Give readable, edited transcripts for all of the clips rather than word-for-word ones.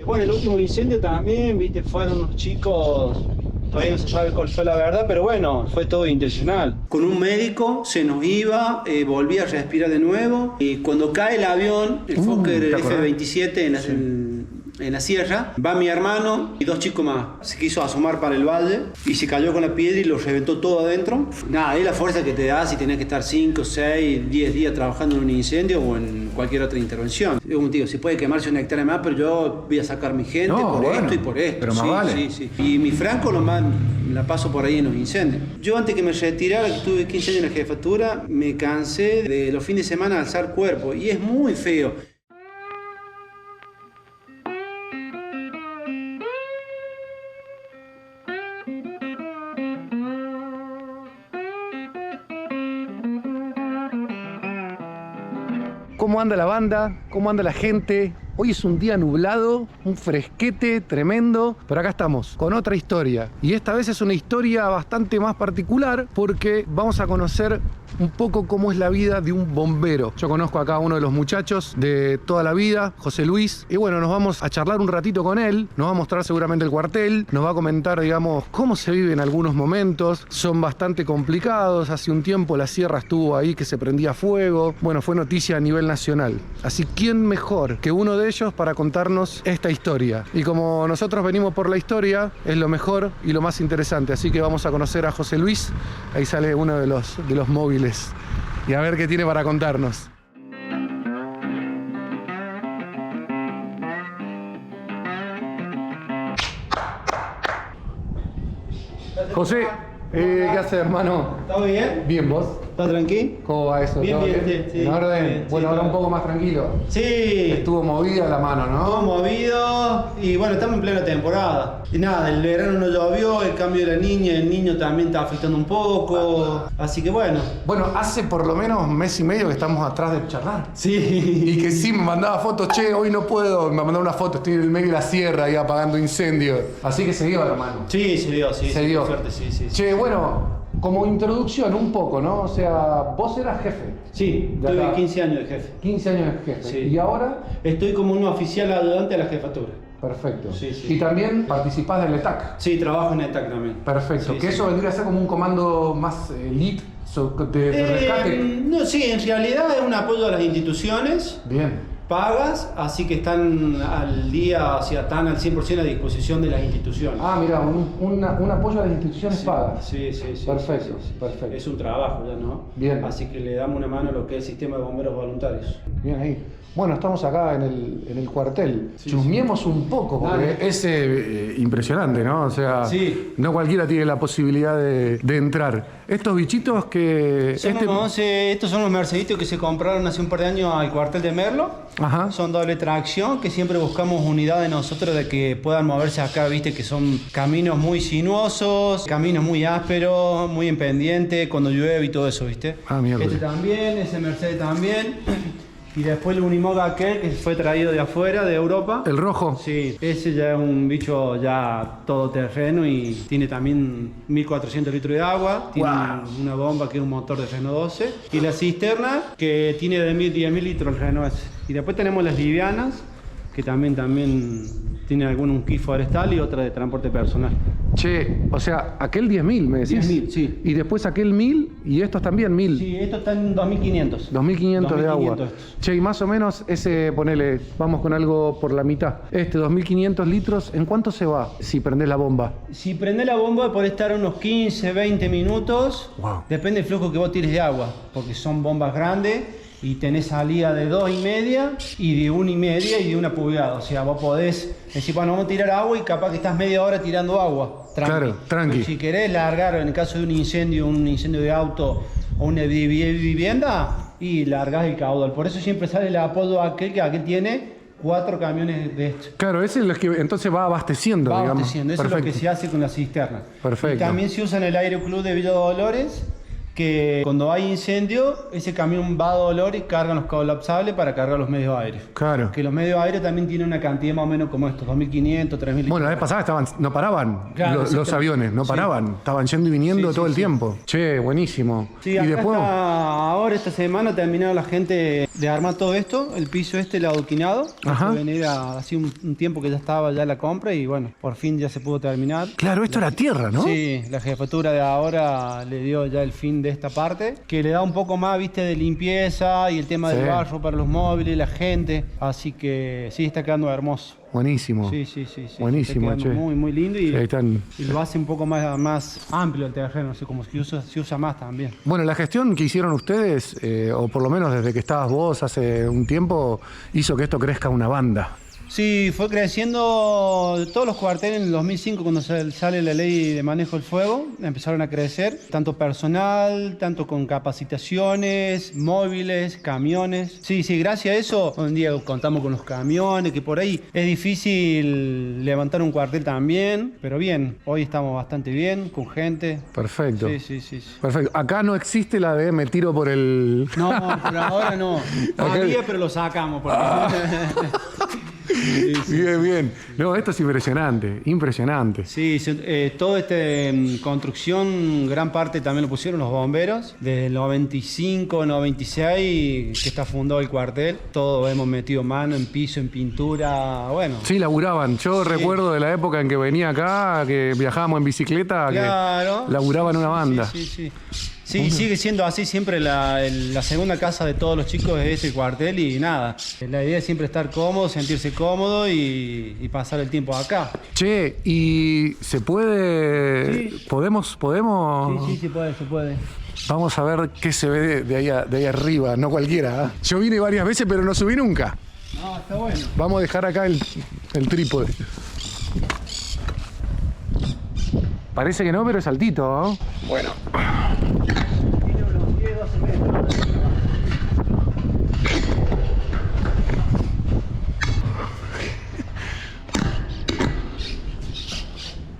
Bueno, el último incendio también, viste, fueron unos chicos, todavía no se sabe cuál fue la verdad, pero bueno, fue todo intencional. Con un médico se nos iba, volvía a respirar de nuevo, y cuando cae el avión, el Fokker F-27 en la sierra, va mi hermano y 2 chicos más. Se quiso asomar para el valle y se cayó con la piedra y lo reventó todo adentro. Nada, es la fuerza que te da si tenés que estar 5, 6, 10 días trabajando en un incendio o en cualquier otra intervención. Yo como te digo, si puede quemarse una hectárea más, pero yo voy a sacar mi gente esto y por esto. Pero más vale. Sí. Y mi Franco la paso por ahí en los incendios. Yo antes que me retirara, que tuve 15 años en la jefatura, me cansé de los fines de semana alzar cuerpo y es muy feo. ¿Cómo anda la banda? ¿Cómo anda la gente? Hoy es un día nublado, un fresquete tremendo, pero acá estamos con otra historia. Y esta vez es una historia bastante más particular porque vamos a conocer un poco cómo es la vida de un bombero. Yo conozco acá a uno de los muchachos de toda la vida, José Luis, y bueno, nos vamos a charlar un ratito con él, nos va a mostrar seguramente el cuartel, nos va a comentar, digamos, cómo se vive en algunos momentos. Son bastante complicados, hace un tiempo la sierra estuvo ahí que se prendía fuego, bueno, fue noticia a nivel nacional. Así, ¿quién mejor que uno de ellos para contarnos esta historia? Y como nosotros venimos por la historia, es lo mejor y lo más interesante, así que vamos a conocer a José Luis. Ahí sale uno de los móviles y a ver qué tiene para contarnos. José, ¿qué haces, hermano? ¿Todo bien? Bien, ¿vos? ¿Estás tranquilo? ¿Cómo va eso? Bien, ¿Todo sí. ¿En orden? Bien, bueno, sí, ahora todo. un poco más tranquilo. Sí. Estuvo movida la mano, ¿no? Todo movido y bueno, estamos en plena temporada. Y nada, el verano no llovió, el cambio de la niña, el niño también está afectando un poco. Así que bueno. Bueno, hace por lo menos mes y medio que estamos atrás de charlar. Sí. Y que sí me mandaba fotos, che, hoy no puedo, me mandaba una foto, estoy en el medio de la sierra ahí apagando incendios. Así que se dio, hermano. Sí, se dio, sí. Se dio. Suerte, sí. Che, bueno, como introducción un poco, ¿no? O sea, vos eras jefe. Sí, De tuve acá. 15 años de jefe. 15 años de jefe. Sí. ¿Y ahora? Estoy como un oficial ayudante de la jefatura. Perfecto. Sí. Y también participás del ETAC. Sí, trabajo en ETAC también. Perfecto. Sí, que sí. eso vendría a ser como un comando más elite de rescate. No, sí, en realidad es un apoyo a las instituciones. Bien. Pagas, así que están al día, o sea, están al 100% a disposición de las instituciones. Ah, mira, un apoyo a las instituciones pagas. Sí. Perfecto, Sí. perfecto. Es un trabajo ya, ¿no? Bien. Así que le damos una mano a lo que es el sistema de bomberos voluntarios. Bien ahí. Bueno, estamos acá en el cuartel. Sí, Chusmiemos un poco, porque Dale. es impresionante, ¿no? O sea, Sí. no cualquiera tiene la posibilidad de entrar. Estos bichitos que... Estos son los Merceditos que se compraron hace un par de años al cuartel de Merlo. Ajá. Son doble tracción, que siempre buscamos unidades nosotros de que puedan moverse acá, viste, que son caminos muy sinuosos, caminos muy ásperos, muy en pendiente, cuando llueve y todo eso, viste. Ah, mierda. Este también, ese Mercedes también. Y después el Unimog aquel que fue traído de afuera, de Europa. ¿El rojo? Sí, ese ya es un bicho ya todoterreno y tiene también 1400 litros de agua, tiene una bomba que es un motor de Renault 12 y la cisterna que tiene de 10.000 litros el Renault ese. Y después tenemos las livianas que también tienen un kit forestal y otra de transporte personal. Che, o sea, aquel 10.000 me decís. 10.000, sí. Y después aquel 1.000 y estos también 1.000. Sí, estos están en 2.500. 2.500 de agua. 2.500 estos. Che, y más o menos ese, ponele, vamos con algo por la mitad. Este 2.500 litros, ¿en cuánto se va si prendés la bomba? Si prendés la bomba podés estar unos 15, 20 minutos. Wow. Depende del flujo que vos tires de agua, porque son bombas grandes y tenés salida de 2,5 y de 1,5 y de 1 pulgada. O sea, vos podés decir, bueno, vamos a tirar agua y capaz que estás media hora tirando agua. Claro, tranqui. Si querés largar, en el caso de un incendio de auto o una vivienda, y largás el caudal. Por eso siempre sale el apodo aquel que aquel tiene 4 camiones de estos. Claro, ese es el que entonces va abasteciendo, Va digamos. abasteciendo, eso es lo que se hace con la cisterna. Perfecto. Y también se usa en el Aeroclub de Villa Dolores, que cuando hay incendio, ese camión va a Dolores y cargan los colapsables para cargar los medios aéreos. Claro. Que los medios aéreos también tienen una cantidad más o menos como estos, 2.500, 3.000. Bueno, la vez pasada no paraban Claro, los aviones, no sí. paraban, estaban yendo y viniendo Sí, todo sí, el sí. tiempo. Che, buenísimo. Sí, y acá después... ahora esta semana terminaron la gente de armar todo esto, el piso el adoquinado. Ajá. Venir así un tiempo que ya estaba ya la compra y bueno, por fin ya se pudo terminar. Claro, esto era tierra, ¿no? Sí, la jefatura de ahora le dio ya el fin de esta parte, que le da un poco más, viste, de limpieza y el tema del barro para los móviles, la gente. Así que sí, está quedando hermoso. Buenísimo. Sí. Buenísimo, está che. quedando muy lindo y, Ahí están. y lo hace un poco más amplio el terreno, así como se usa más también. Bueno, la gestión que hicieron ustedes, o por lo menos desde que estabas vos hace un tiempo, hizo que esto crezca una banda. Sí, fue creciendo todos los cuarteles en el 2005 cuando sale la ley de manejo del fuego, empezaron a crecer, tanto personal, tanto con capacitaciones, móviles, camiones. Sí, gracias a eso, hoy en día contamos con los camiones, que por ahí es difícil levantar un cuartel también, pero bien, hoy estamos bastante bien, con gente. Perfecto. Sí. Perfecto. Acá no existe la de me tiro por el... No, por ahora no. Había, pero lo sacamos. Bien. No, esto es impresionante. Sí, toda esta construcción, gran parte también lo pusieron los bomberos. Desde el 95, 96, que está fundado el cuartel, todo hemos metido mano en piso, en pintura, bueno. Sí, laburaban. Yo recuerdo de la época en que venía acá, que viajábamos en bicicleta, claro, que laburaban una banda. Sí, sigue siendo así siempre la segunda casa de todos los chicos es el cuartel y nada. La idea es siempre estar cómodo, sentirse cómodo y pasar el tiempo acá. Che, ¿y se puede? Sí. ¿Podemos? Sí, se puede. Vamos a ver qué se ve de ahí arriba, no cualquiera. ¿Eh? Yo vine varias veces, pero no subí nunca. No, está bueno. Vamos a dejar acá el trípode. Parece que no, pero es altito, ¿no? Bueno. Tiene unos 10, 12 metros.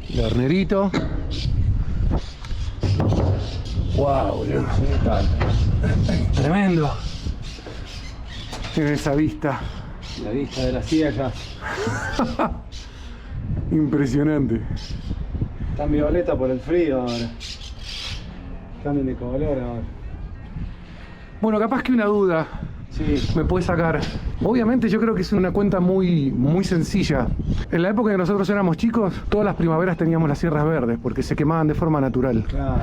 El hornerito. Wow, boludo. Tremendo. Tiene esa vista. La vista de la sierra. Impresionante. Está violeta por el frío ahora. Cambian de color ahora. Bueno, capaz que una duda Sí. me puede sacar. Obviamente yo creo que es una cuenta muy sencilla. En la época que nosotros éramos chicos, todas las primaveras teníamos las sierras verdes porque se quemaban de forma natural. Claro.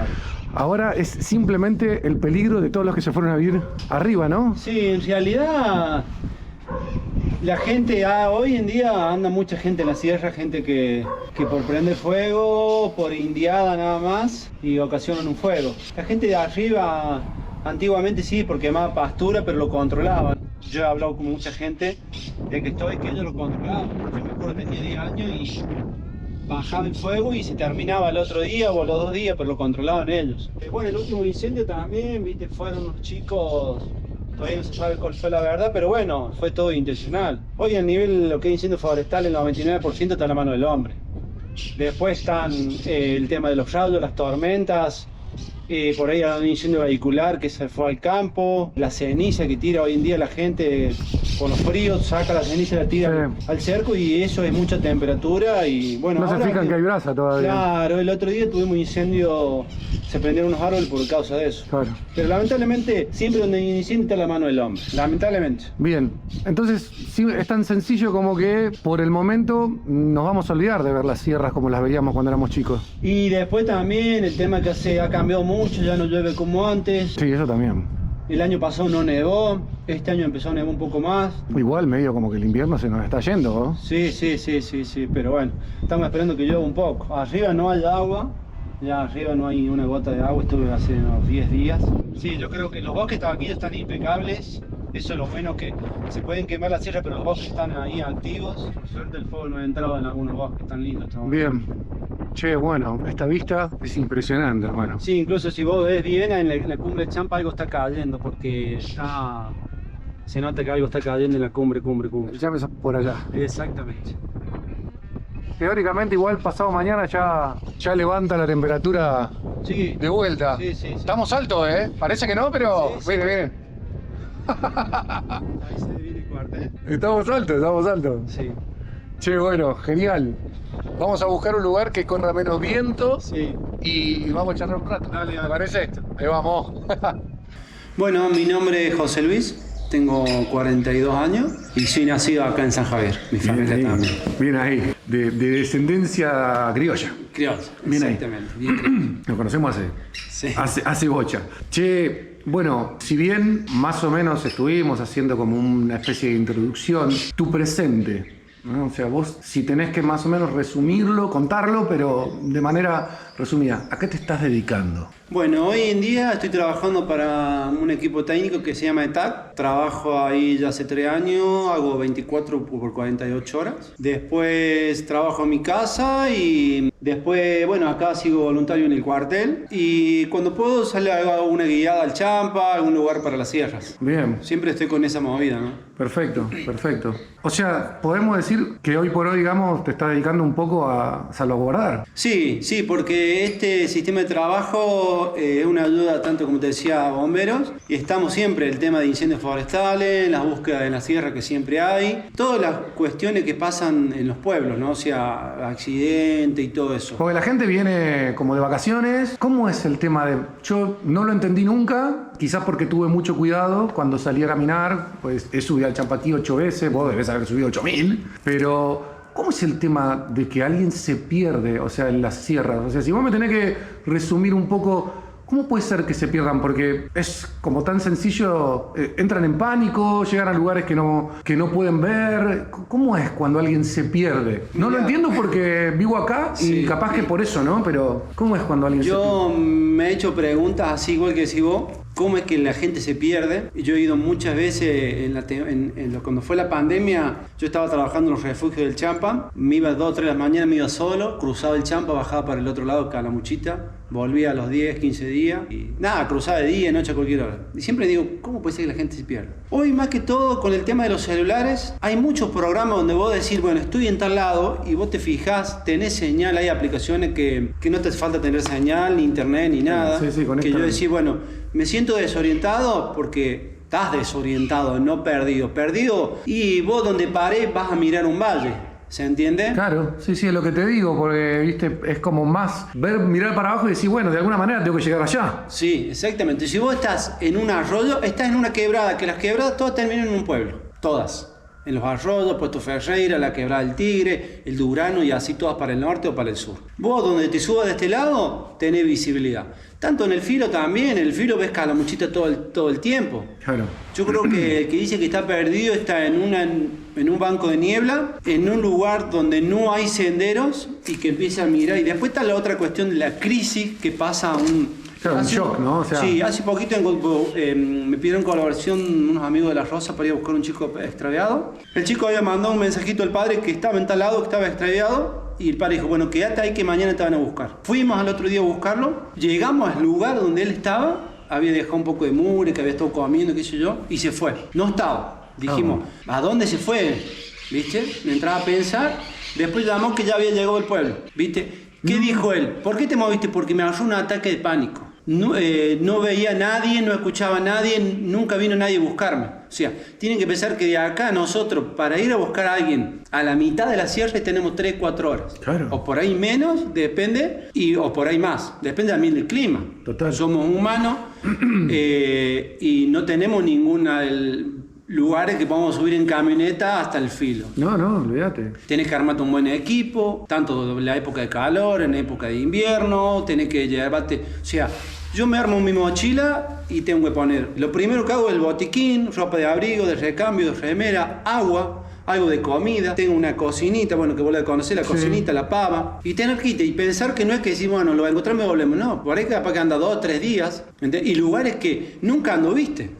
Ahora es simplemente el peligro de todos los que se fueron a vivir arriba, ¿no? Sí, en realidad la gente hoy en día anda mucha gente en la sierra, gente que por prender fuego, por indiada nada más y ocasionan un fuego. La gente de arriba antiguamente sí, porque quemaba pastura, pero lo controlaban. Yo he hablado con mucha gente de que ellos lo controlaban. Yo me acuerdo que tenía 10 años y bajaba el fuego y se terminaba el otro día o los 2 días, pero lo controlaban ellos. Bueno, el último incendio también, viste, fueron unos chicos, todavía no se sabe cuál fue la verdad, pero bueno, fue todo intencional. Hoy el nivel, lo que es incendio forestal, el 99% está en la mano del hombre. Después están el tema de los rayos, las tormentas. Por ahí hay un incendio vehicular que se fue al campo, la ceniza que tira hoy en día la gente con los fríos, saca la ceniza y la tira al cerco y eso es mucha temperatura y bueno. No se fijan que hay brasa todavía. Claro, el otro día tuvimos un incendio, se prendieron unos árboles por causa de eso. Claro. Pero lamentablemente siempre donde hay un incendio está la mano del hombre, lamentablemente. Bien, entonces sí, es tan sencillo como que por el momento nos vamos a olvidar de ver las sierras como las veíamos cuando éramos chicos. Y después también el tema que ha cambiado mucho, ya no llueve como antes. Sí, eso también. El año pasado no nevó, este año empezó a nevar un poco más. Igual medio como que el invierno se nos está yendo, ¿no? Sí, pero bueno, estamos esperando que llueva un poco. Arriba no hay agua, ya arriba no hay una gota de agua, estuve hace unos 10 días. Sí, yo creo que los bosques aquí están impecables, eso es lo bueno, que se pueden quemar las sierras, pero los bosques están ahí activos. Por suerte el fuego no ha entrado en algunos bosques, están lindos. Bien. Che, bueno, esta vista es impresionante, hermano. Sí, incluso si vos ves bien, en la cumbre de Champa algo está cayendo, porque se nota que algo está cayendo en la cumbre. Ya me por allá. Exactamente. Teóricamente igual pasado mañana ya levanta la temperatura de vuelta. Sí. Estamos altos, ¿eh? Parece que no, pero Sí. miren. Ahí se divide el cuartel. Estamos altos. Sí. Che, bueno, genial. Vamos a buscar un lugar que corra menos viento y vamos a charlar un rato. Dale. ¿Te parece? Ahí vamos. Bueno, mi nombre es José Luis. tengo 42 años y soy nacido acá en San Javier, mi familia también. Bien ahí, de descendencia criolla. Criolla, Bien exactamente. Ahí. Bien criolla. Nos conocemos Sí. hace bocha. Che, bueno, si bien más o menos estuvimos haciendo como una especie de introducción, tu presente, ¿no? O sea, vos si tenés que más o menos resumirlo, contarlo, pero de manera resumida, ¿a qué te estás dedicando? Bueno, hoy en día estoy trabajando para un equipo técnico que se llama ETAC. Trabajo ahí ya hace 3 años, hago 24 por 48 horas. Después trabajo en mi casa y después, bueno, acá sigo voluntario en el cuartel. Y cuando puedo hago una guiada al Champa, algún lugar para las sierras. Bien. Siempre estoy con esa movida, ¿no? Perfecto, perfecto. O sea, podemos decir que hoy por hoy, digamos, te estás dedicando un poco a salvaguardar. Sí, porque este sistema de trabajo es una ayuda tanto, como te decía, a bomberos, y estamos siempre el tema de incendios forestales, las búsquedas en la sierra que siempre hay, todas las cuestiones que pasan en los pueblos, ¿no? O sea, accidentes y todo eso. Porque la gente viene como de vacaciones. ¿Cómo es el tema de...? Yo no lo entendí nunca, quizás porque tuve mucho cuidado cuando salí a caminar, pues he subido al Champaquí 8 veces, vos debes haber subido 8000, pero... ¿Cómo es el tema de que alguien se pierde, o sea, en las sierras? O sea, si vos me tenés que resumir un poco, ¿cómo puede ser que se pierdan? Porque es como tan sencillo, entran en pánico, llegan a lugares que no pueden ver. ¿Cómo es cuando alguien se pierde? No lo entiendo porque vivo acá y capaz que por eso, ¿no? Pero ¿cómo es cuando alguien se pierde? Yo me he hecho preguntas así igual que decís vos. ¿Cómo es que la gente se pierde? Yo he ido muchas veces, cuando fue la pandemia, yo estaba trabajando en los refugios del Champa, me iba 2 o 3 de la mañana, me iba solo, cruzaba el Champa, bajaba para el otro lado, Calamuchita, volvía a los 10, 15 días, y nada, cruzaba de día, noche, a cualquier hora. Y siempre digo, ¿cómo puede ser que la gente se pierda? Hoy más que todo, con el tema de los celulares, hay muchos programas donde vos decís, bueno, estoy en tal lado, y vos te fijás, tenés señal, hay aplicaciones que no te falta tener señal, ni internet, ni nada. Sí, que yo decís, bueno, me siento desorientado porque estás desorientado, no perdido. Perdido y vos donde parés vas a mirar un valle, ¿se entiende? Claro, sí, es lo que te digo, porque viste, es como más mirar para abajo y decir, bueno, de alguna manera tengo que llegar allá. Sí, exactamente. Si vos estás en un arroyo, estás en una quebrada, que las quebradas todas terminan en un pueblo, todas. En los arroyos, Puerto Ferreira, la Quebrada del Tigre, el Durano y así todas para el norte o para el sur. Vos donde te subas de este lado, tenés visibilidad. Tanto en el filo también, en el filo ves Calamuchita todo el tiempo. Claro. Yo creo que el que dice que está perdido está en un banco de niebla, en un lugar donde no hay senderos y que empieza a mirar. Y después está la otra cuestión de la crisis que pasa Claro, un shock, ¿no? O sea... Sí, hace poquito me pidieron colaboración unos amigos de La Rosa para ir a buscar un chico extraviado. El chico había mandado un mensajito al padre que estaba en tal lado, que estaba extraviado. Y el padre dijo, bueno, quédate ahí que mañana te van a buscar. Fuimos al otro día a buscarlo. Llegamos al lugar donde él estaba. Había dejado un poco de mugre, que había estado comiendo, qué sé yo. Y se fue. No estaba. Dijimos, ¿a dónde se fue? ¿Viste? Me entraba a pensar. Después llamó que ya había llegado al pueblo. ¿Viste? ¿Qué dijo él? ¿Por qué te moviste? Porque me agarró un ataque de pánico. No veía a nadie, no escuchaba a nadie, nunca vino nadie a buscarme. O sea, tienen que pensar que de acá nosotros, para ir a buscar a alguien a la mitad de la sierra, tenemos 3, 4 horas. Claro. O por ahí menos, depende, o por ahí más. Depende también del clima. Total. Somos humanos y no tenemos lugares que podamos subir en camioneta hasta el filo. No, olvídate. Tenés que armarte un buen equipo, tanto en la época de calor, en la época de invierno, tenés que llevarte... O sea, yo me armo mi mochila y tengo que poner... Lo primero que hago es el botiquín, ropa de abrigo, de recambio, de remera, agua, algo de comida. Tengo una cocinita, bueno, que vos la conocés, la cocinita, la pava. Y tener que y pensar que no es que decimos, bueno, lo encontramos y volvemos. No, por ahí capaz que anda 2 o 3 días. ¿Entendés? Y lugares que nunca anduviste.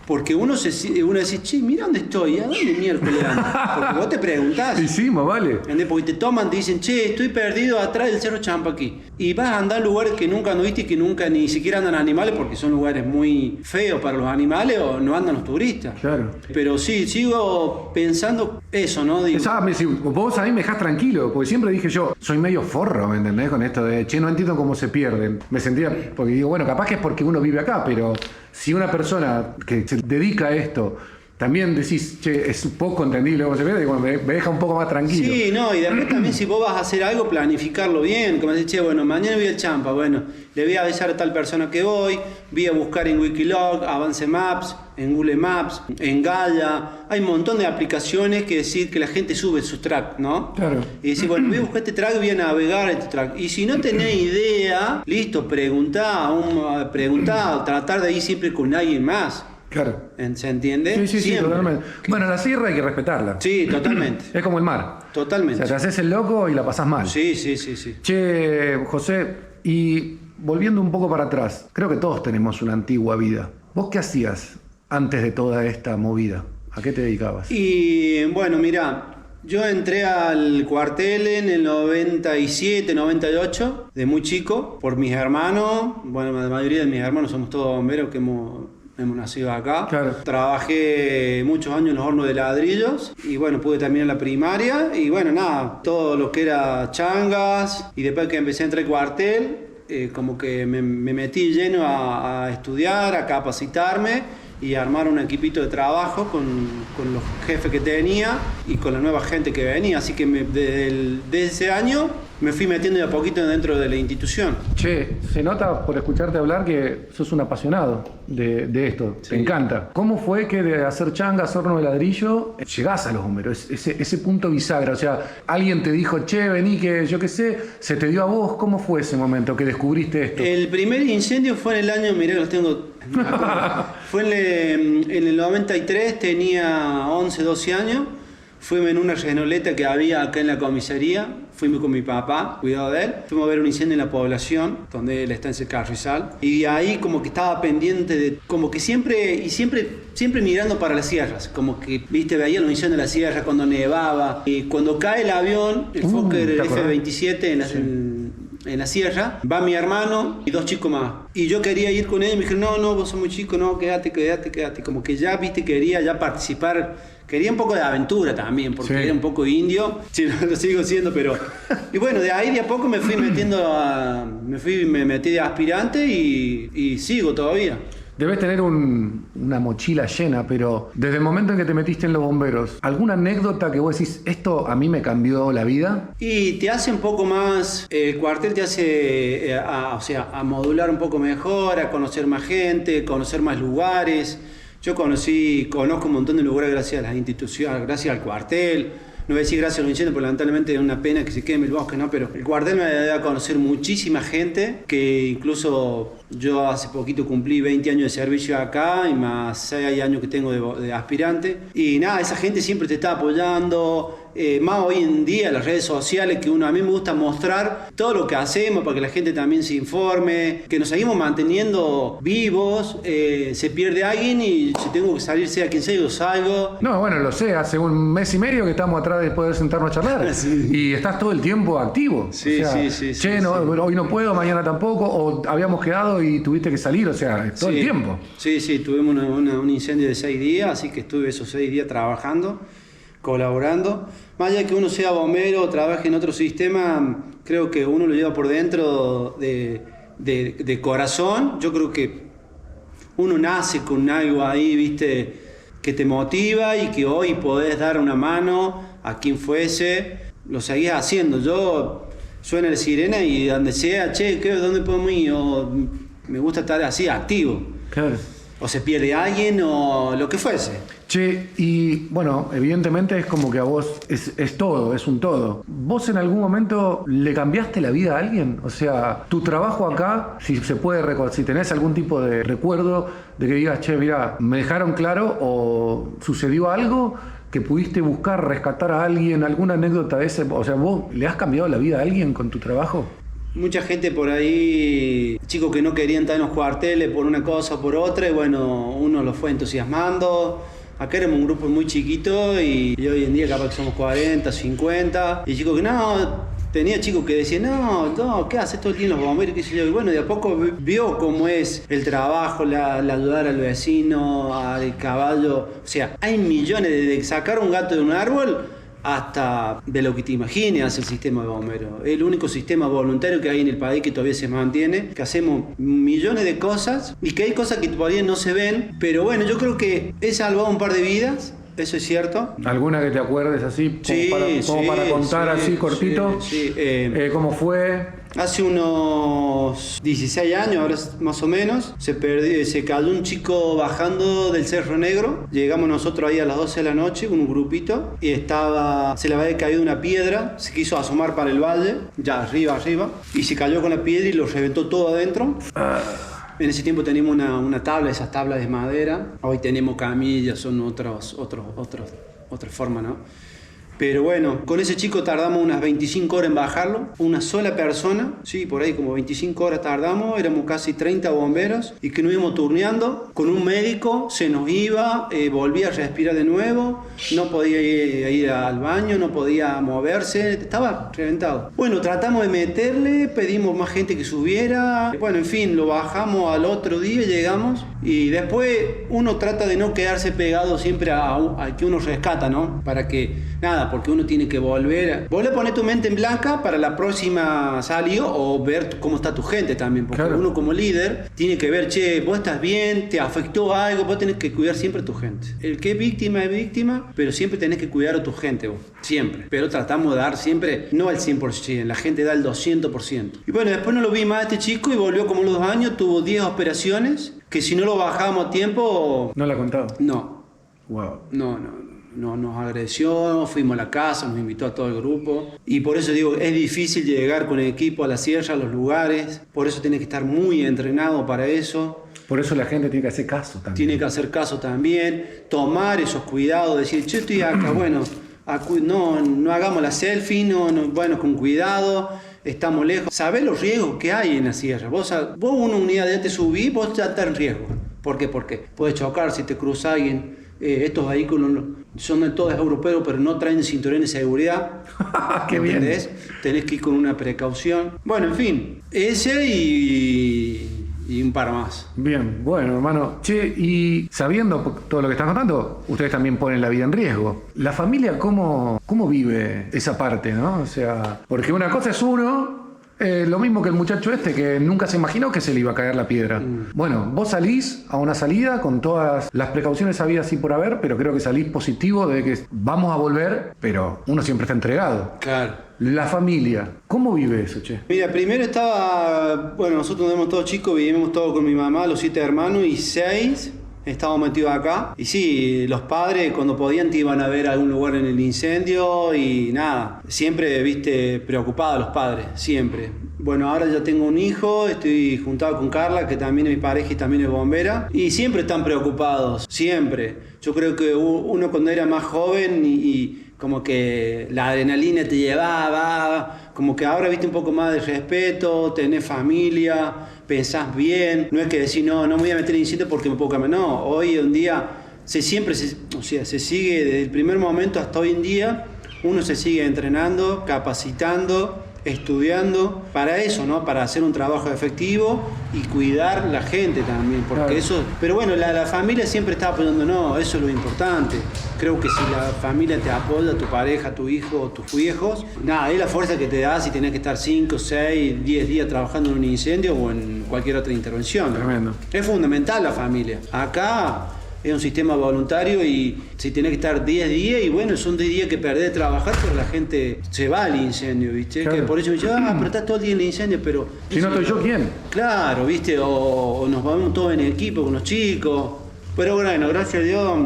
Porque uno dice, che, mira dónde estoy, ¿a dónde miércoles ando? Porque vos te preguntás. Sí, más vale. ¿Entendés? Porque te toman, te dicen, che, estoy perdido atrás del Cerro Champaquí. Y vas a andar a lugares que nunca anduviste y que nunca ni siquiera andan animales porque son lugares muy feos para los animales o no andan los turistas. Claro. Pero sí, sigo pensando eso, ¿no? Digo, Vos a mí me dejás tranquilo, porque siempre dije yo, soy medio forro, ¿me entendés? Con esto de, che, no entiendo cómo se pierden. Me sentía, porque digo, bueno, capaz que es porque uno vive acá, pero si una persona que se dedica a esto también decís, che, es poco entendible cómo se pierde, me deja un poco más tranquilo. Sí, no, y después también si vos vas a hacer algo, planificarlo bien. Como decís, che, bueno, mañana voy al Champa, bueno, le voy a avisar a tal persona que voy a buscar en Wikiloc, Avance Maps, en Google Maps, en Gaia, hay un montón de aplicaciones que decir que la gente sube sus tracks, ¿no? Claro. Y decir, bueno, voy a buscar este track y voy a navegar este track. Y si no tenés idea, listo, preguntá, tratar de ir siempre con alguien más. Claro. ¿Se entiende? Sí, Siempre. totalmente. Bueno, la sierra hay que respetarla. Sí, totalmente. Es como el mar. Totalmente. O sea, te haces el loco y la pasás mal. Sí. Che, José, y volviendo un poco para atrás, creo que todos tenemos una antigua vida. ¿Vos qué hacías antes de toda esta movida? ¿A qué te dedicabas? Y bueno, mirá, yo entré al cuartel en el 97, 98, de muy chico, por mis hermanos. Bueno, la mayoría de mis hermanos somos todos bomberos que hemos nacido acá. Claro. Trabajé muchos años en los hornos de ladrillos y bueno, pude terminar la primaria y bueno, nada, todo lo que era changas y después que empecé a entrar al cuartel, como que me metí lleno a estudiar, a capacitarme y a armar un equipito de trabajo con los jefes que tenía y con la nueva gente que venía, así que desde ese año me fui metiendo de a poquito dentro de la institución. Che, se nota por escucharte hablar que sos un apasionado de esto, Sí. te encanta. ¿Cómo fue que de hacer changas, horno de ladrillo, llegás a los bomberos? Ese punto bisagra, o sea, alguien te dijo, che, vení que yo qué sé, se te dio a vos, ¿cómo fue ese momento que descubriste esto? El primer incendio fue en el año, mirá que los tengo, me acuerdo. Fue en el 93, tenía 11, 12 años. Fuimos en una renoleta que había acá en la comisaría, fuimos con mi papá, cuidado de él, fuimos a ver un incendio en la población, donde él está en ese carrizal, y ahí como que estaba pendiente de, como que siempre mirando para las sierras, como que, viste, veía los incendios de la sierra cuando nevaba, y cuando cae el avión, el Fokker F-27 en la sierra, va mi hermano y 2 chicos más. Y yo quería ir con ellos y me dijeron, no, vos sos muy chico, no, quédate. Como que ya, viste, quería ya participar. Quería un poco de aventura también, porque era un poco indio. Sí, lo sigo siendo, pero... Y bueno, de ahí de a poco me fui me metí de aspirante y sigo todavía. Debes tener una mochila llena, pero desde el momento en que te metiste en los bomberos, ¿alguna anécdota que vos decís, esto a mí me cambió la vida? Y te hace un poco más, el cuartel te hace a modular un poco mejor, a conocer más gente, conocer más lugares. Yo conozco un montón de lugares gracias a las instituciones, gracias al cuartel. No voy a decir gracias a los incendios, porque lamentablemente es una pena que se quede en el bosque, ¿no? Pero el cuartel me ha dado a conocer muchísima gente, que incluso yo hace poquito cumplí 20 años de servicio acá y más 6 años que tengo de aspirante. Y nada, esa gente siempre te está apoyando. Más hoy en día las redes sociales, que a mí me gusta mostrar todo lo que hacemos para que la gente también se informe, que nos seguimos manteniendo vivos. Se pierde alguien y si tengo que salir, sea quien sea, yo salgo. No, bueno, lo sé, hace un mes y medio que estamos atrás de poder sentarnos a charlar. Sí. Y estás todo el tiempo activo. Sí, o sea, sí. Che, no, hoy no puedo, mañana tampoco, o habíamos quedado y tuviste que salir, o sea, todo el tiempo. Sí, tuvimos un incendio de 6 días, así que estuve esos 6 días trabajando, colaborando. Más allá de que uno sea bombero o trabaje en otro sistema, creo que uno lo lleva por dentro de corazón. Yo creo que uno nace con algo ahí, viste, que te motiva y que hoy podés dar una mano a quien fuese, lo seguís haciendo. Yo suena la sirena y donde sea, che, ¿dónde podemos ir? O me gusta estar así, activo. Claro. O se pierde alguien o lo que fuese. Che, y bueno, evidentemente es como que a vos es todo, es un todo. ¿Vos en algún momento le cambiaste la vida a alguien? O sea, tu trabajo acá, si se puede si tenés algún tipo de recuerdo de que digas, che, mira, me dejaron claro o sucedió algo que pudiste buscar, rescatar a alguien, alguna anécdota de ese, o sea, ¿vos le has cambiado la vida a alguien con tu trabajo? Mucha gente por ahí, chicos que no querían estar en los cuarteles por una cosa o por otra, y bueno, uno los fue entusiasmando. Acá éramos un grupo muy chiquito y hoy en día capaz que somos 40, 50. Y chicos que no, tenía chicos que decían, no, ¿qué haces todo el día en los bomberos? ¿Qué sé yo? Y bueno, de a poco vio cómo es el trabajo, la ayudar al vecino, al caballo. O sea, hay millones de sacar un gato de un árbol hasta de lo que te imagines hace el sistema de bomberos. Es el único sistema voluntario que hay en el país que todavía se mantiene, que hacemos millones de cosas y que hay cosas que todavía no se ven, pero bueno, yo creo que he salvado un par de vidas eso es cierto. ¿Alguna que te acuerdes así? Sí, como para contar así cortito. Sí, ¿Cómo fue? Hace unos 16 años, ahora más o menos, se cayó un chico bajando del Cerro Negro. Llegamos nosotros ahí a las 12 de la noche con un grupito y se le había caído una piedra, se quiso asomar para el valle, ya arriba, y se cayó con la piedra y lo reventó todo adentro. En ese tiempo teníamos una tabla, esas tablas de madera. Hoy tenemos camillas, son otra forma, ¿no? Pero bueno, con ese chico tardamos unas 25 horas en bajarlo, una sola persona, sí, por ahí como 25 horas tardamos, éramos casi 30 bomberos y que nos íbamos turneando, con un médico, se nos iba, volvía a respirar de nuevo, no podía ir al baño, no podía moverse, estaba reventado. Bueno, tratamos de meterle, pedimos más gente que subiera, bueno, en fin, lo bajamos al otro día, llegamos y después uno trata de no quedarse pegado siempre a que uno rescata, ¿no? Para que, nada, porque uno tiene que volver a poner tu mente en blanca para la próxima salida o ver cómo está tu gente también, porque claro, uno como líder tiene que ver, che, vos estás bien, te afectó algo, vos tenés que cuidar siempre a tu gente. El que es víctima, pero siempre tenés que cuidar a tu gente vos, siempre. Pero tratamos de dar siempre, no al 100%, la gente da el 200%. Y bueno, después no lo vi más a este chico y volvió como los 2 años, tuvo 10 operaciones, que si no lo bajábamos a tiempo... ¿No la contaba? No. Wow. No, nos agradeció, fuimos a la casa, nos invitó a todo el grupo. Y por eso digo, es difícil llegar con el equipo a la sierra, a los lugares. Por eso tenés que estar muy entrenado para eso. Por eso la gente tiene que hacer caso también. Tiene que hacer caso también, tomar esos cuidados, decir, che, estoy acá, bueno, no hagamos la selfie, bueno, con cuidado, estamos lejos. Sabés los riesgos que hay en la sierra. Vos una unidad de te subís, vos ya estás en riesgo. ¿Por qué? Porque puedes chocar si te cruza alguien. Estos vehículos son de todos europeos, pero no traen cinturón de seguridad. ¡Qué bien! ¿Entendés? Tenés que ir con una precaución. Bueno, en fin, ese y un par más. Bien, bueno, hermano. Che, y sabiendo todo lo que estás contando, ustedes también ponen la vida en riesgo. ¿La familia cómo vive esa parte, no? O sea, porque una cosa es uno... lo mismo que el muchacho que nunca se imaginó que se le iba a caer la piedra. Bueno, vos salís a una salida con todas las precauciones habidas y por haber, pero creo que salís positivo de que vamos a volver, pero uno siempre está entregado. Claro. La familia, ¿cómo vive eso, che? Mira, primero bueno, nosotros éramos todos chicos, vivimos todos con mi mamá, los 7 hermanos y 6... Estábamos metidos acá y sí, los padres cuando podían te iban a ver a algún lugar en el incendio y nada, siempre, viste, preocupados los padres, siempre. Bueno, ahora ya tengo un hijo, estoy juntado con Carla, que también es mi pareja y también es bombera, y siempre están preocupados, siempre. Yo creo que uno cuando era más joven y como que la adrenalina te llevaba, como que ahora viste un poco más de respeto, tenés familia, pensás bien, no es que decir no me voy a meter en incendio porque me puedo cambiar, no, hoy en día se sigue desde el primer momento hasta hoy en día, uno se sigue entrenando, capacitando, estudiando para eso, ¿no? Para hacer un trabajo efectivo y cuidar la gente también, porque claro, eso... Pero bueno, la familia siempre está apoyando, no, eso es lo importante. Creo que si la familia te apoya, tu pareja, tu hijo, tus viejos, nada, es la fuerza que te da si tenés que estar 5, 6, 10 días trabajando en un incendio o en cualquier otra intervención. Tremendo. Es fundamental la familia. Acá... es un sistema voluntario y si tenés que estar 10 días y bueno, son 10 días que perdés de trabajar, pero la gente se va al incendio, ¿viste? Claro. Que por eso me dice, pero estás todo el día en el incendio, pero... Si no estoy yo, ¿quién? Claro, ¿viste? O nos vamos todos en equipo con los chicos. Pero bueno, gracias a Dios,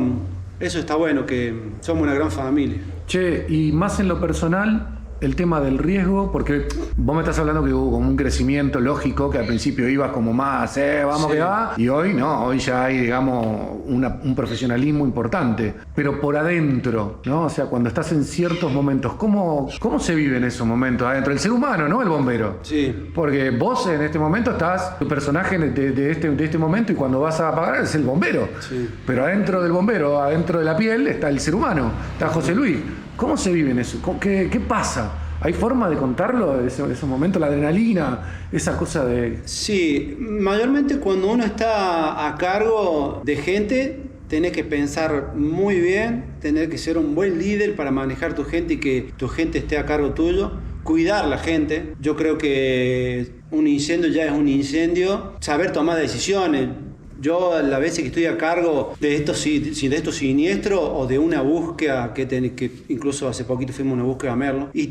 eso está bueno, que somos una gran familia. Che, y más en lo personal... el tema del riesgo, porque vos me estás hablando que hubo como un crecimiento lógico, que al principio ibas como más, vamos sí, que va, y hoy no, hoy ya hay, digamos, un profesionalismo importante, pero por adentro, ¿no? O sea, cuando estás en ciertos momentos, ¿cómo se vive en esos momentos adentro? El ser humano, ¿no? El bombero. Sí. Porque vos en este momento estás, tu personaje de este momento, y cuando vas a apagar es el bombero. Sí. Pero adentro del bombero, adentro de la piel, está el ser humano, está José Luis. ¿Cómo se vive en eso? ¿Qué pasa? ¿Hay forma de contarlo, esos momentos, la adrenalina, esa cosa de...? Sí, mayormente cuando uno está a cargo de gente, tenés que pensar muy bien, tenés que ser un buen líder para manejar tu gente y que tu gente esté a cargo tuyo, cuidar la gente. Yo creo que un incendio ya es un incendio, saber tomar decisiones. Yo las veces que estoy a cargo de estos siniestros o de una búsqueda que incluso hace poquito fuimos a una búsqueda a Merlo, y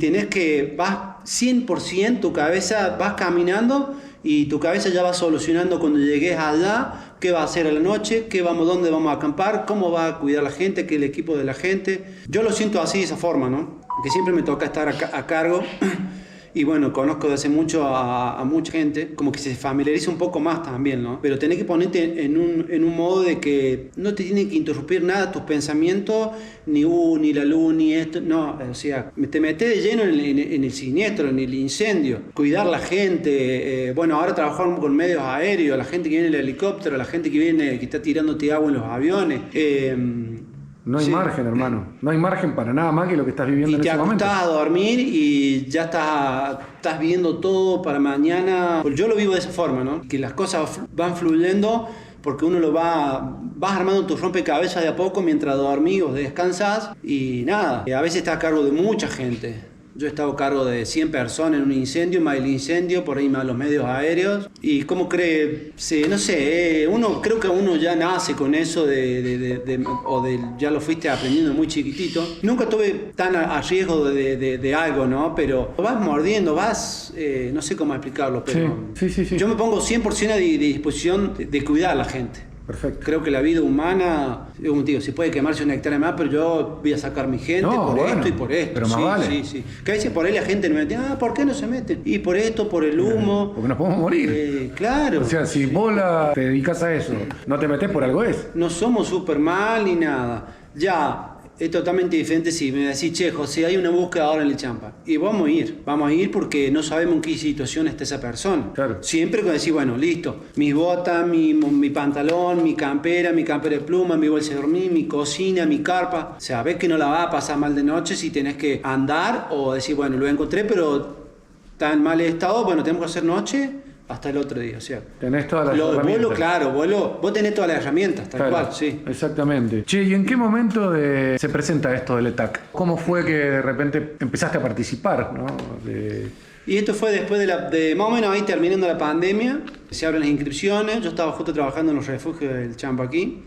vas 100% tu cabeza, vas caminando y tu cabeza ya va solucionando cuando llegues allá, qué va a hacer a la noche, dónde vamos a acampar, cómo va a cuidar la gente, qué es el equipo de la gente. Yo lo siento así, de esa forma, ¿no? Que siempre me toca estar a cargo. Y bueno, conozco de hace mucho a mucha gente, como que se familiariza un poco más también, ¿no? Pero tenés que ponerte en un modo de que no te tiene que interrumpir nada tus pensamientos, ni la luz, ni esto, no, o sea, te metes de lleno en el siniestro, en el incendio, cuidar la gente, bueno, ahora trabajamos con medios aéreos, la gente que viene en el helicóptero, la gente que está tirándote agua en los aviones, no hay margen, hermano. No hay margen para nada más que lo que estás viviendo en ese momento. Y te acostás a dormir y ya estás viendo todo para mañana. Pues yo lo vivo de esa forma, ¿no? Que las cosas van fluyendo porque uno vas armando tu rompecabezas de a poco mientras dormís o descansas y nada. A veces estás a cargo de mucha gente. Yo he estado a cargo de 100 personas en un incendio, más el incendio, por ahí más los medios aéreos. Y cómo cree, sí, no sé, creo que uno ya nace con eso ya lo fuiste aprendiendo muy chiquitito. Nunca estuve tan a riesgo de algo, ¿no? Pero vas mordiendo, no sé cómo explicarlo, pero sí. Yo me pongo 100% a disposición de cuidar a la gente. Perfecto. Creo que la vida humana, como te digo, si puede quemarse una hectárea más, pero yo voy a sacar mi gente esto y por esto. Pero más vale. Sí. Que a veces por ahí la gente me dice, ¿por qué no se meten? Y por esto, por el humo. Porque nos podemos morir. Claro. O sea, si vos te dedicas a eso, no te metés por algo es. No somos Superman ni nada. Ya. Es totalmente diferente si me decís, che, José, hay una búsqueda ahora en el Champa. Y vamos a ir porque no sabemos en qué situación está esa persona. Claro. Siempre que decís, bueno, listo, mis botas, mi pantalón, mi campera de pluma, mi bolsa de dormir, mi cocina, mi carpa. O sea, ves que no la va a pasar mal de noche si tenés que andar o decir, bueno, lo encontré, pero está en mal estado, bueno, tenemos que hacer noche hasta el otro día, o sea. Tenés todas las herramientas. Vos tenés todas las herramientas, tal cual, sí. Exactamente. Che, ¿y en qué momento se presenta esto del ETAC? ¿Cómo fue que de repente empezaste a participar, ¿no? Y esto fue después de más o menos ahí terminando la pandemia, se abren las inscripciones, yo estaba justo trabajando en los refugios del Champa aquí.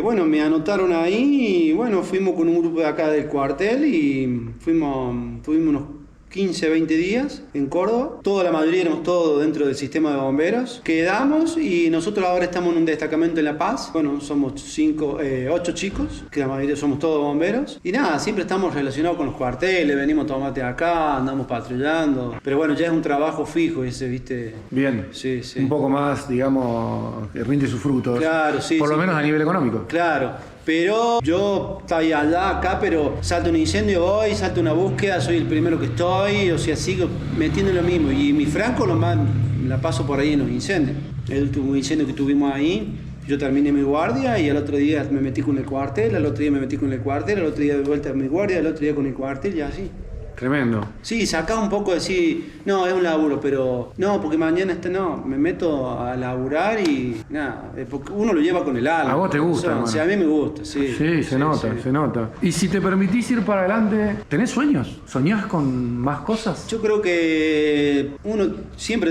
Bueno, me anotaron ahí y bueno, fuimos con un grupo de acá del cuartel y tuvimos unos 15, 20 días en Córdoba. La mayoría éramos todos dentro del sistema de bomberos. Quedamos y nosotros ahora estamos en un destacamento en La Paz. Bueno, somos 8 chicos, que la mayoría somos todos bomberos. Y nada, siempre estamos relacionados con los cuarteles, venimos a tomate acá, andamos patrullando. Pero bueno, ya es un trabajo fijo ese, ¿viste? Bien. Sí. Un poco más, digamos, que rinde sus frutos. Claro, sí. Por lo menos a nivel económico. Claro. Pero yo estaba allá, acá, pero salta un incendio hoy, salta una búsqueda, soy el primero que estoy, o sea, sigo metiendo lo mismo. Y mi franco nomás la paso por ahí en los incendios. El último incendio que tuvimos ahí, yo terminé mi guardia y al otro día me metí con el cuartel, al otro día me metí con el cuartel, al otro día de vuelta a mi guardia, al otro día con el cuartel y así. Tremendo. Sí, sacás un poco de decir, no, es un laburo, pero no, porque mañana me meto a laburar y nada, porque uno lo lleva con el alma. A vos te gusta, o sea, a mí me gusta, sí. Sí, se nota. Y si te permitís ir para adelante, ¿tenés sueños? ¿Soñás con más cosas? Yo creo que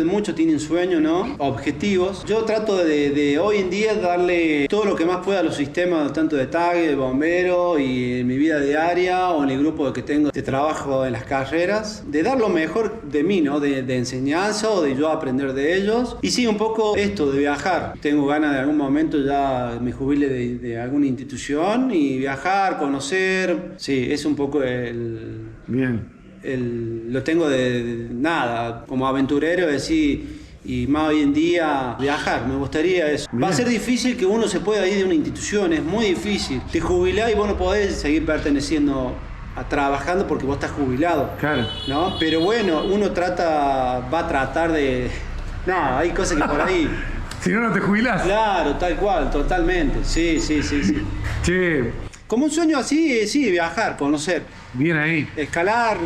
muchos tienen sueños, ¿no? Objetivos. Yo trato de hoy en día darle todo lo que más pueda a los sistemas, tanto de TAG, de bombero y en mi vida diaria o en el grupo que tengo de trabajo en las carreras, de dar lo mejor de mí, ¿no? De enseñanza o de yo aprender de ellos. Y sí, un poco esto de viajar. Tengo ganas de algún momento ya me jubile de alguna institución y viajar, conocer. Sí, es un poco Bien. Lo tengo de nada, como aventurero, decir. Y más hoy en día viajar, me gustaría eso. Bien. Va a ser difícil que uno se pueda ir de una institución, es muy difícil. Te jubilás y vos no podés seguir perteneciendo trabajando porque vos estás jubilado. Claro. ¿No? Pero bueno, uno va a tratar de. No, hay cosas que por ahí. Si no, no te jubilás. Claro, tal cual, totalmente. Sí. Che. Como un sueño así, sí, viajar, conocer. Bien ahí. Escalar.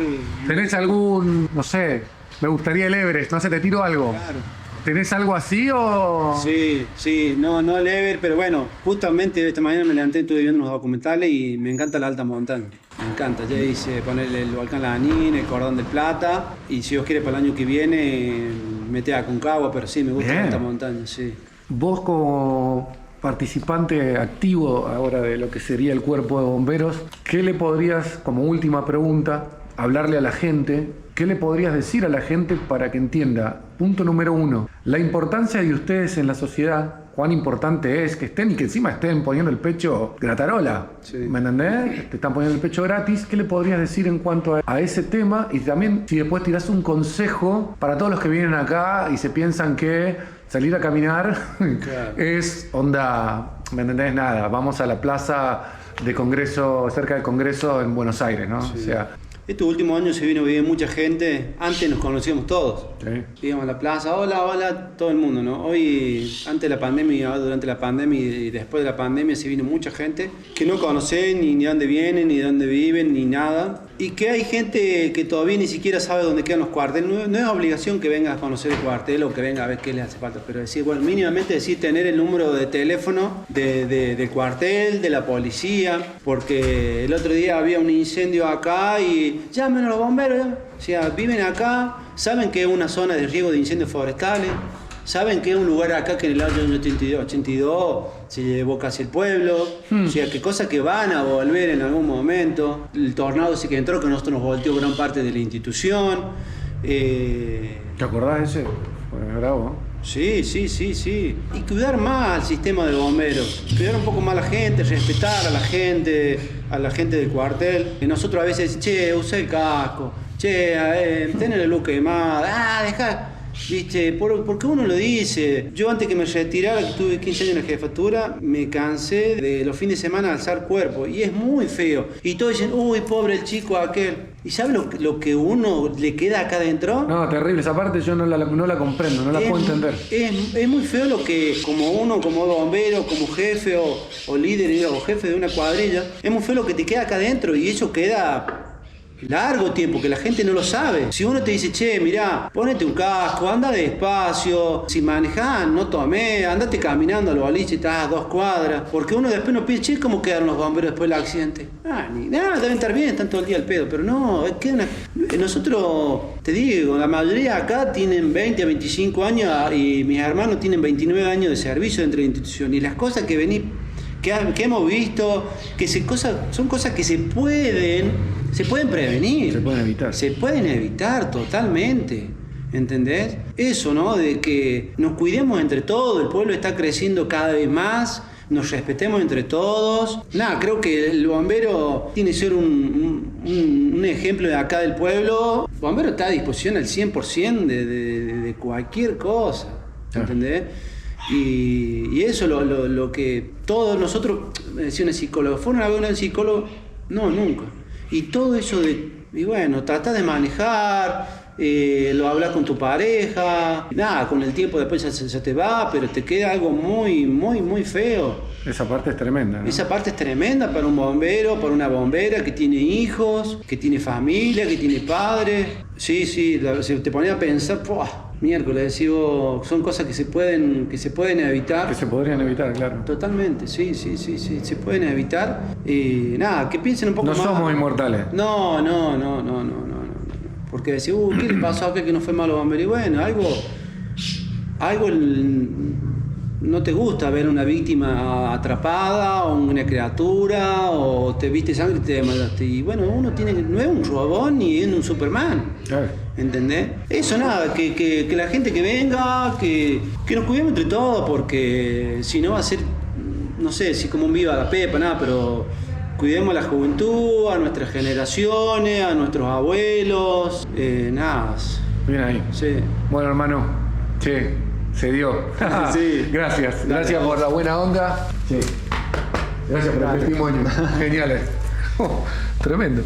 ¿Tenés algún, no sé, me gustaría el Everest, no sé, te tiro algo? Claro. ¿Tenés algo así o...? Sí, no el Everest, pero bueno, justamente esta mañana me levanté, estuve viendo unos documentales y me encanta la alta montaña. Me encanta, ya hice ponerle el volcán Lanín, el Cordón del Plata, y si Dios quiere para el año que viene, meter a Aconcagua, pero sí, me gusta la alta montaña, sí. Vos como participante activo ahora de lo que sería el cuerpo de bomberos, ¿qué le podrías, como última pregunta, hablarle a la gente? ¿Qué le podrías decir a la gente para que entienda, punto número 1, la importancia de ustedes en la sociedad? Cuán importante es que estén y que encima estén poniendo el pecho gratarola. Sí. ¿Me entendés? Te están poniendo el pecho gratis. ¿Qué le podrías decir en cuanto a ese tema? Y también si después tirás un consejo para todos los que vienen acá y se piensan que salir a caminar claro. es onda, ¿me entendés? Nada, vamos a la plaza de Congreso, cerca del Congreso en Buenos Aires, ¿no? Sí. O sea, estos últimos años se vino a vivir mucha gente. Antes nos conocíamos todos. Sí. Íbamos a la plaza, hola, todo el mundo, ¿no? Hoy, antes de la pandemia, durante la pandemia y después de la pandemia se vino mucha gente que no conocen ni de dónde vienen, ni de dónde viven, ni nada. Y que hay gente que todavía ni siquiera sabe dónde quedan los cuarteles. No es obligación que venga a conocer el cuartel o que venga a ver qué les hace falta, pero decir, bueno, mínimamente decir tener el número de teléfono del cuartel, de la policía, porque el otro día había un incendio acá y llamen a los bomberos, o sea, viven acá, saben que es una zona de riesgo de incendios forestales, saben que es un lugar acá que en el año 82 se llevó casi el pueblo, o sea, que cosas que van a volver en algún momento. El tornado sí que entró, que nosotros nos volteó gran parte de la institución. ¿Te acordás de ese? Fue bravo, ¿eh? Sí. Y cuidar más al sistema de bomberos, cuidar un poco más a la gente, respetar a la gente del cuartel. Y nosotros a veces, che, usé el casco, che, ten la luz quemada, dejá. ¿Viste? Porque uno lo dice. Yo antes que me retirara, que tuve 15 años en la jefatura, me cansé de los fines de semana alzar cuerpo. Y es muy feo. Y todos dicen, uy, pobre el chico aquel. ¿Y sabe lo que uno le queda acá adentro? No, terrible. Esa parte yo no la comprendo, no la puedo entender. Es muy feo lo que, como uno, como bombero, como jefe o líder o jefe de una cuadrilla, es muy feo lo que te queda acá adentro y eso queda largo tiempo, que la gente no lo sabe. Si uno te dice, che, mirá, ponete un casco, anda despacio, si manejás, no tomé, andate caminando al boliche, estás a 2 cuadras, porque uno después no piensa, che, ¿cómo quedaron los bomberos después del accidente? Ni nada, deben estar bien, están todo el día al pedo, pero no, nosotros, te digo, la mayoría acá tienen 20 a 25 años y mis hermanos tienen 29 años de servicio dentro de la institución, y las cosas que hemos visto, son cosas que se pueden prevenir. Se pueden evitar totalmente. ¿Entendés? Eso, ¿no? De que nos cuidemos entre todos, el pueblo está creciendo cada vez más, nos respetemos entre todos. Nada, creo que el bombero tiene que ser un ejemplo de acá del pueblo. El bombero está a disposición al 100% de cualquier cosa. ¿Entendés? Y eso lo que todos nosotros, me decía una psicóloga, ¿fueron a ver a un psicólogo? No, nunca. Y todo eso y bueno, tratás de manejar, lo hablas con tu pareja, nada, con el tiempo después se te va, pero te queda algo muy, muy, muy feo. Esa parte es tremenda, ¿no? Esa parte es tremenda para un bombero, para una bombera que tiene hijos, que tiene familia, que tiene padres. Sí, se te ponía a pensar, miércoles, decimos, son cosas que se pueden evitar. Que se podrían evitar, claro. Totalmente, sí, se pueden evitar. Y nada, que piensen un poco más. No somos inmortales. No. Porque decís, ¿qué le pasó a aquel que no fue malo bombero? Y bueno, algo no te gusta ver una víctima atrapada o una criatura o te viste sangre y te desmayaste. Y bueno, uno no es un robón ni es un Superman. Claro. ¿Entendés? Eso nada, que la gente que venga, que nos cuidemos entre todos, porque si no va a ser, no sé, si como un viva la pepa, nada, pero cuidemos a la juventud, a nuestras generaciones, a nuestros abuelos, nada. Bien ahí. Sí. Bueno, hermano, che, se dio. Sí. Gracias por la buena onda. Sí. Gracias por el testimonio. Geniales. Tremendo.